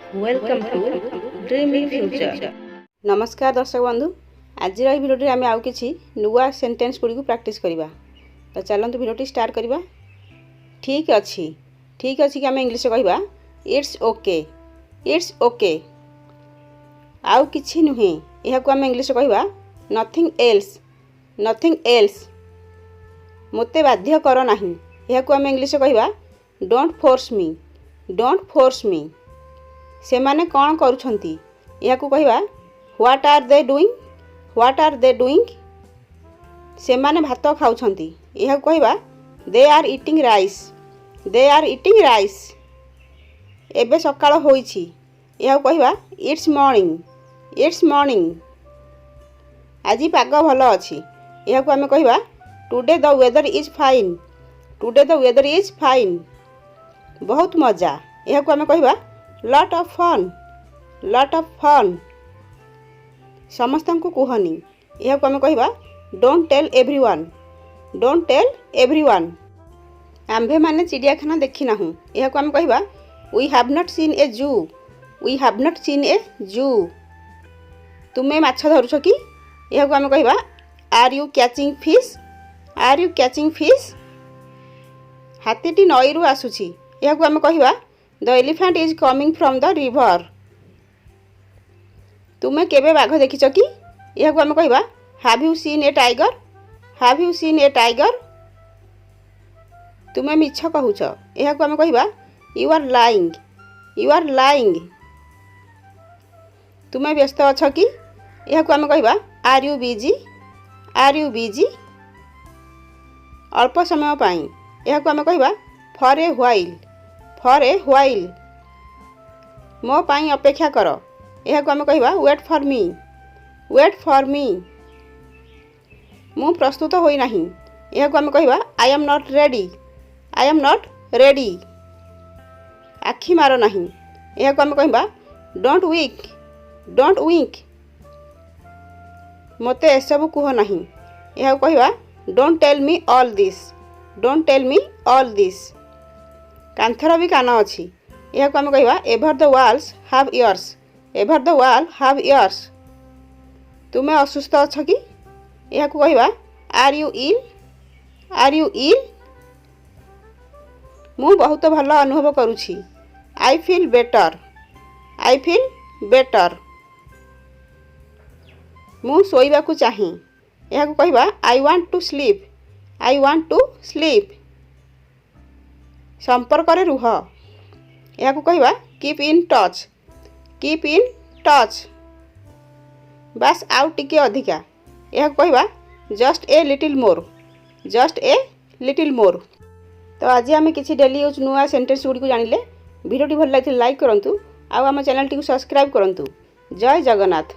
Welcome to dreamy future. नमस्कार दर्शक बंधु, आज भिडियो आम आउ कि नुआ सेंटेंस गुड़ी प्रैक्टिस करवा। तो चलतु भिडियो स्टार्ट करवा। ठीक अच्छी कि आम इंग्लिश कहवा इट्स ओके, इट्स ओके। आउ किछि नुहे यह आम इंग्लिश कहवा नथिंग एल्स, नथिंग एल्स। मोते बाध्य कर नाही यह आम इंग्लिश कहवा don't force me, don't force me. सेमाने कौन करुछंती यह कहवा what are they doing, what are they doing. सेमाने भात खाउछंती यह कहवा they are eating rice, they are eating rice. एबे सकाळ होईछि यह कहवा इट्स मॉर्निंग, इट्स मॉर्निंग। आज पाग भल अछि यह आम कहवा today the weather is fine, today the weather is fine. बहुत मजा यह आम कहवा lot of fun, lot of fun. समस्त को कहनी यह आम कहवा don't tell everyone, don't tell everyone. आंभे माने चिड़ियाखाना देखी नाहु यह आम कहवा we have not seen a zoo, we have not seen a zoo. तुमे माछ धरुछ कि यह आम कहवा are you catching fish, are you catching fish. हाथीटी नईरू आसुछि यह आम कहवा the elephant is coming from the river. तुमे केबे बाघ देखिछ कि यह आम कहवा have you seen a tiger, have you seen a tiger. तुमे मिछ कहूछ यह आम कहवा you are lying, you are lying. तुमे व्यस्त अछ कि यह आम कहवा are you busy, are you busy. अल्प समय पाई यह आम कहवा for a while, for a while. मो पाई अपेक्षा कर यह आम कहवा wait for me, wait for me. मु प्रस्तुत होई नाही यह आम कहवा I am not ready, I am not ready. आखि मार नाही यह आम कहवा डोंट वीक, डोंट वीक। मते एसबू कह नाही यह कहवा don't tell me all this, don't tell me all this. कांथर भी कान अच्छी यह आम कहवा even the walls have ears, even the wall have ears. तुमे असुस्थ अछ कि यह कहवा are you ill, are you ill. मु बहुत भल अनुभव करुछि I feel better, I feel better. मु सोइबा को चाहे यह कहवा I want to sleep, I want to sleep. संपर्क रे रुह यह कहवा keep in touch, keep in touch. बस आउ टिके अधिका यह कहवा just a little more, just a little more. तो आज आम किसी डेली यूज नुआ सेंटेंस गुड़ी जानिले। वीडियो भल लगे लाइक करूँ, आम चैनल टी सब्सक्राइब करूँ। जय जगन्नाथ।